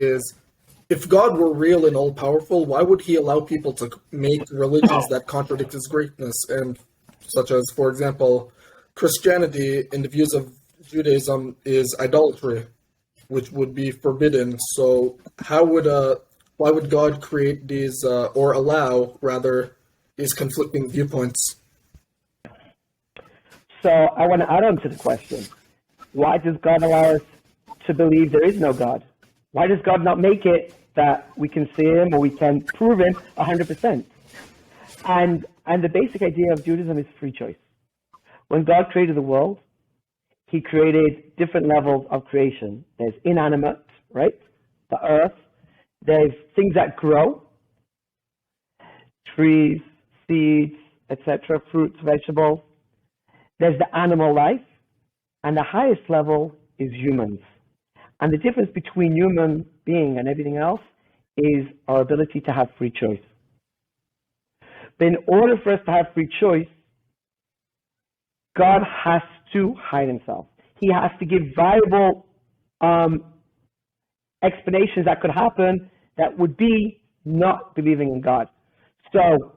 is, if God were real and all powerful, why would he allow people to make religions that contradict his greatness? And such as, for example, Christianity, in the views of Judaism, is idolatry, which would be forbidden. So, why would God create these, or allow rather, these conflicting viewpoints? So I want to add on to the question. Why does God allow us to believe there is no God? Why does God not make it that we can see him or we can prove him 100%? And the basic idea of Judaism is free choice. When God created the world, he created different levels of creation. There's inanimate, right? The earth. There's things that grow, trees, seeds, etc., fruits, vegetables. There's the animal life, and the highest level is humans. And the difference between human being and everything else is our ability to have free choice. But in order for us to have free choice, God has to hide himself. He has to give viable explanations that could happen that would be not believing in God. So,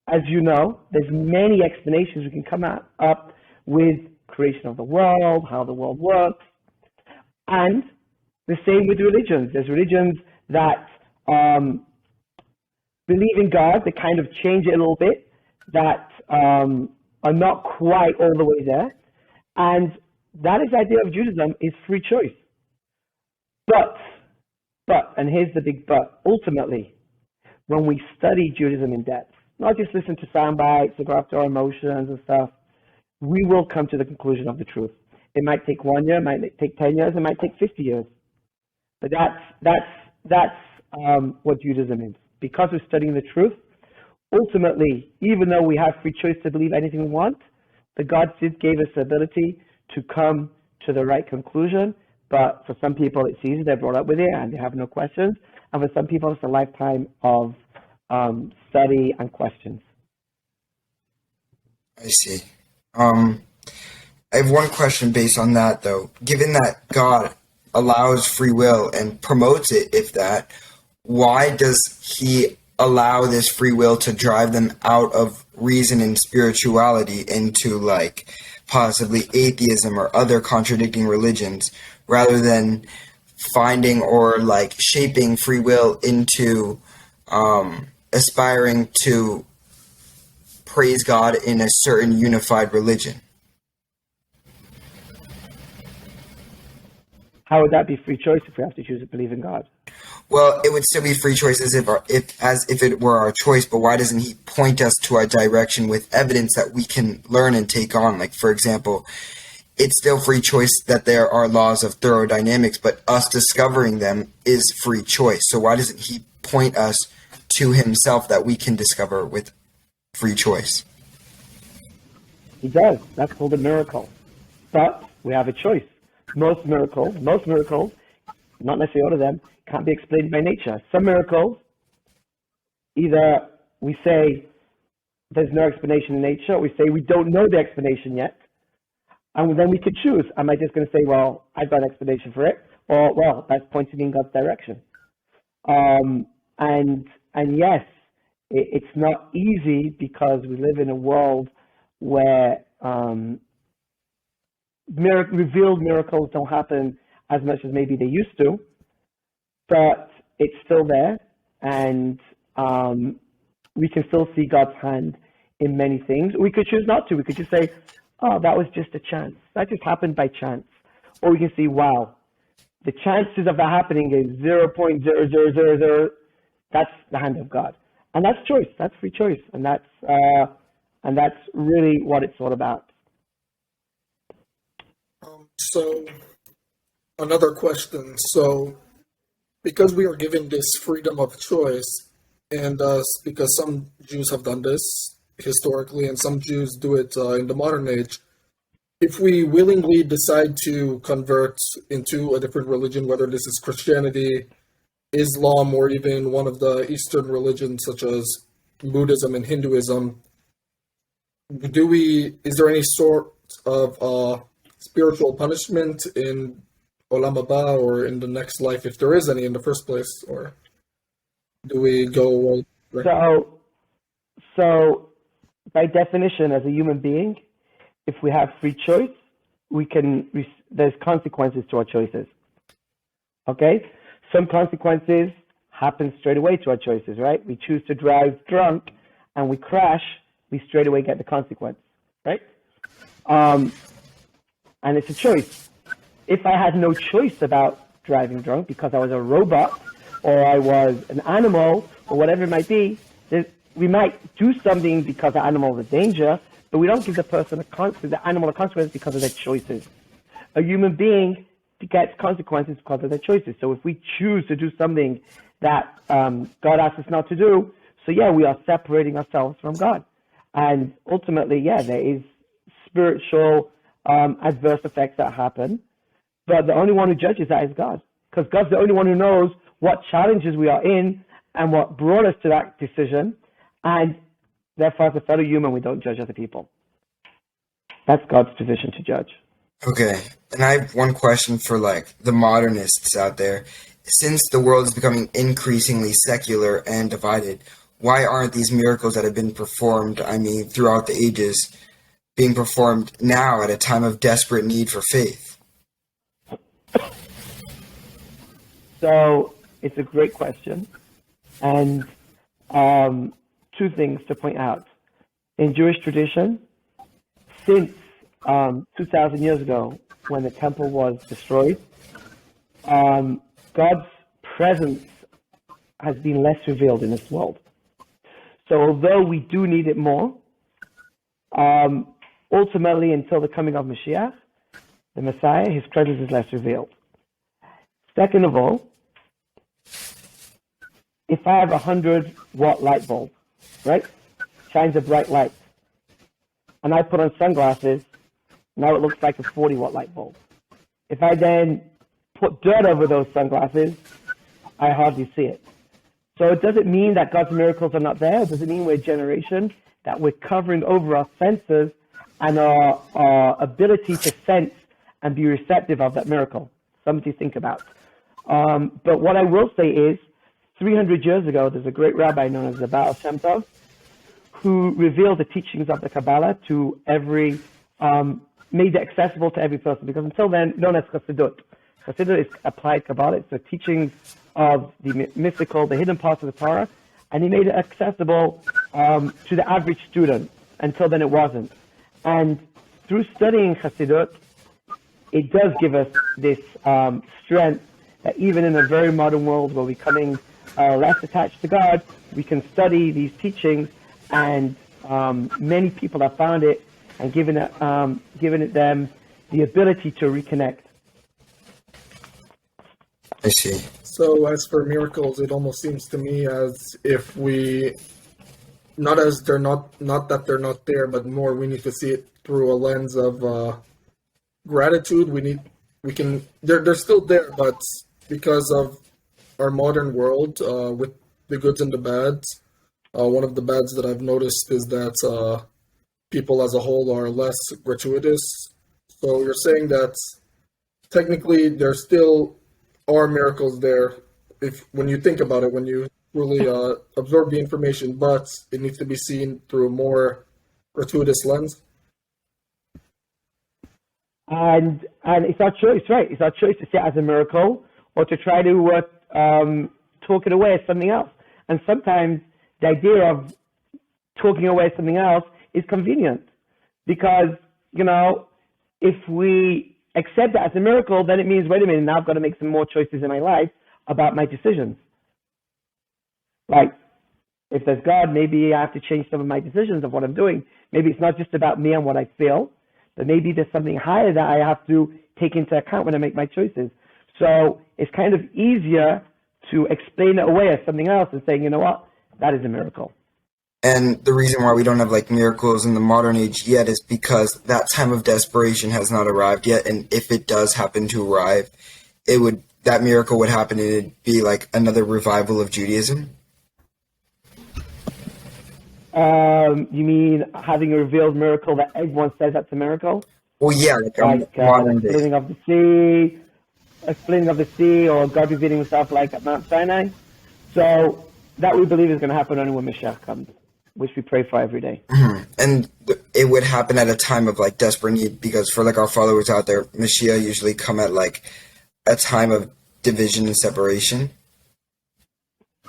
as you know, there's many explanations we can come up with creation of the world, how the world works, and the same with religions. There's religions that believe in God, they kind of change it a little bit, that are not quite all the way there. And that is the idea of Judaism, is free choice. But, and here's the big but, ultimately, when we study Judaism in depth, not just listen to sound bites or go after our emotions and stuff, we will come to the conclusion of the truth. It might take 1 year, it might take 10 years, it might take 50 years. But that's what Judaism is. Because we're studying the truth, ultimately, even though we have free choice to believe anything we want, the God did gave us the ability to come to the right conclusion. But for some people, it's easy. They're brought up with it and they have no questions. And for some people, it's a lifetime of study and questions. I see. I have one question based on that, though. Given that God allows free will and promotes it, if that, why does he allow this free will to drive them out of reason and spirituality into, like, possibly atheism or other contradicting religions, rather than finding or, like, shaping free will into aspiring to praise God in a certain unified religion? How would that be free choice if we have to choose to believe in God? Well, it would still be free choice as if it were our choice, but why doesn't he point us to our direction with evidence that we can learn and take on? Like, for example, it's still free choice that there are laws of thermodynamics, but us discovering them is free choice. So why doesn't he point us to himself that we can discover with free choice? He does. That's called a miracle. But we have a choice. Most miracles, not necessarily all of them, can't be explained by nature. Some miracles, either we say there's no explanation in nature, or we say we don't know the explanation yet, and then we could choose. Am I just going to say, well, I've got an explanation for it, or, well, that's pointing in God's direction. And yes, it's not easy because we live in a world where revealed miracles don't happen as much as maybe they used to, but it's still there, and we can still see God's hand in many things. We could choose not to. We could just say, oh, that was just a chance. That just happened by chance. Or we can see, wow, the chances of that happening is 0.0000. That's the hand of God. And that's choice. That's free choice. And that's really what it's all about. So, another question. So, because we are given this freedom of choice, and because some Jews have done this historically, and some Jews do it in the modern age, if we willingly decide to convert into a different religion, whether this is Christianity, Islam, or even one of the Eastern religions such as Buddhism and Hinduism, is there any sort of spiritual punishment in Olam Haba or in the next life, if there is any in the first place, or do we go right? So by definition, as a human being, if we have free choice, there's consequences to our choices. Okay? Some consequences happen straight away to our choices, right? We choose to drive drunk and we crash, we straight away get the consequence, right? And it's a choice. If I had no choice about driving drunk because I was a robot or I was an animal or whatever it might be, we might do something because the animal is a danger, but we don't give the animal a consequence because of their choices. A human being gets consequences because of their choices. So if we choose to do something that God asks us not to do, so yeah, we are separating ourselves from God. And ultimately, yeah, there is spiritual adverse effects that happen, but the only one who judges that is God, because God's the only one who knows what challenges we are in and what brought us to that decision, and therefore, as a fellow human, we don't judge other people. That's God's position to judge. Okay, and I have one question for like the modernists out there. Since the world is becoming increasingly secular and divided, why aren't these miracles that have been performed, throughout the ages, being performed now at a time of desperate need for faith? So it's a great question. And two things to point out. In Jewish tradition, since 2,000 years ago, when the temple was destroyed, God's presence has been less revealed in this world. So although we do need it more, ultimately until the coming of Mashiach, the Messiah, his presence is less revealed. Second of all, if I have a 100-watt light bulb, right, shines a bright light, and I put on sunglasses, now it looks like a 40-watt light bulb. If I then put dirt over those sunglasses, I hardly see it. So it doesn't mean that God's miracles are not there. It doesn't mean we're a generation that we're covering over our senses and our ability to sense and be receptive of that miracle. Something to think about. But what I will say is, 300 years ago, there's a great rabbi known as the Baal Shem Tov, who revealed the teachings of the Kabbalah to made it accessible to every person, because until then, known as Chassidut. Chassidut is applied Kabbalah. It's the teachings of the mystical, the hidden parts of the Torah, and he made it accessible to the average student. Until then, it wasn't. And through studying Chassidut, it does give us this strength that even in a very modern world where we're becoming less attached to God, we can study these teachings, and many people have found it and given it them the ability to reconnect. I see. So as for miracles, it almost seems to me as if we, not that they're not there, but more we need to see it through a lens of gratitude. They're still there, but because of our modern world, with the goods and the bads, one of the bads that I've noticed is that people as a whole are less gratuitous. So you're saying that technically there still are miracles there, when you think about it, when you really absorb the information, but it needs to be seen through a more gratuitous lens. And it's our choice, right? It's our choice to see it as a miracle or to try to talk it away as something else. And sometimes the idea of talking away something else is convenient, because, if we accept that as a miracle, then it means, wait a minute, now I've got to make some more choices in my life about my decisions. Like, if there's God, maybe I have to change some of my decisions of what I'm doing. Maybe it's not just about me and what I feel, but maybe there's something higher that I have to take into account when I make my choices. So it's kind of easier to explain it away as something else and saying, you know what, that is a miracle. And the reason why we don't have like miracles in the modern age yet is because that time of desperation has not arrived yet. And if it does happen to arrive, that miracle would happen and it'd be like another revival of Judaism. You mean having a revealed miracle that everyone says that's a miracle? Well, yeah, like modern day. Splitting of the sea. a splitting of the sea or God revealing himself like at Mount Sinai. So that we believe is going to happen only when Mashiach comes, which we pray for every day. And it would happen at a time of like desperate need, because for like our followers out there, Mashiach usually come at like a time of division and separation.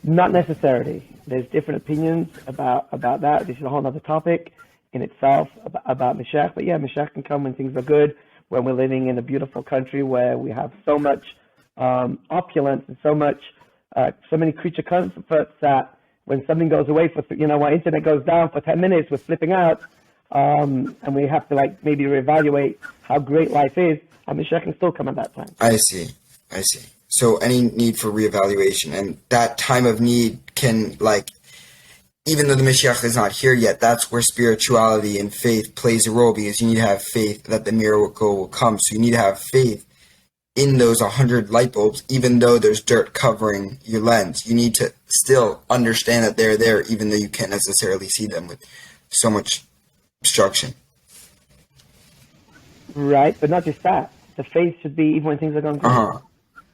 Not necessarily. There's different opinions about that. This is a whole other topic in itself about Mashiach. But yeah, Mashiach can come when things are good, when we're living in a beautiful country where we have so much opulence and so many creature comforts that when something goes away for, when internet goes down for 10 minutes, we're flipping out, and we have to like maybe reevaluate how great life is, and Mashiach can still come at that time. I see. So any need for reevaluation, and that time of need can, like, even though the Mashiach is not here yet, that's where spirituality and faith plays a role, because you need to have faith that the miracle will come. So you need to have faith in those 100 light bulbs, even though there's dirt covering your lens. You need to still understand that they're there, even though you can't necessarily see them with so much obstruction. Right, but not just that. The faith should be even when things are going good.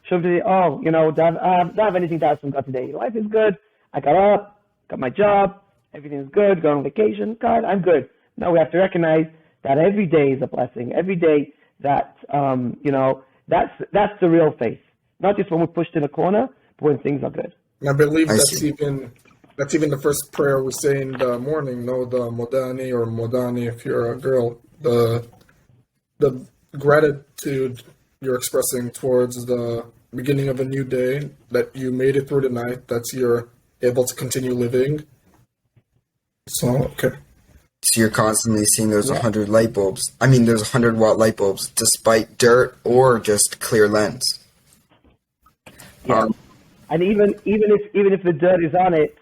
Should be, don't have anything to ask from God today. Life is good. I got up, got my job, everything is good, going on vacation. God, I'm good. No, we have to recognize that every day is a blessing. Every day that, that's the real faith. Not just when we're pushed in a corner, but when things are good. And I believe that's even the first prayer we say in the morning. No, the Modani or Modani if you're a girl. The gratitude you're expressing towards the beginning of a new day, that you made it through the night, that you're able to continue living. So, okay. So you're constantly seeing those 100 light bulbs. I mean, those 100-watt light bulbs, despite dirt or just clear lens. Yeah. And even if the dirt is on it,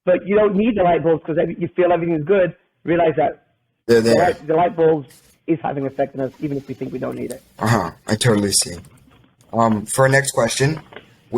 but you don't need the light bulbs because you feel everything is good, realize that they're there. The light bulbs is having an effect on us, even if we think we don't need it. I totally see. For our next question,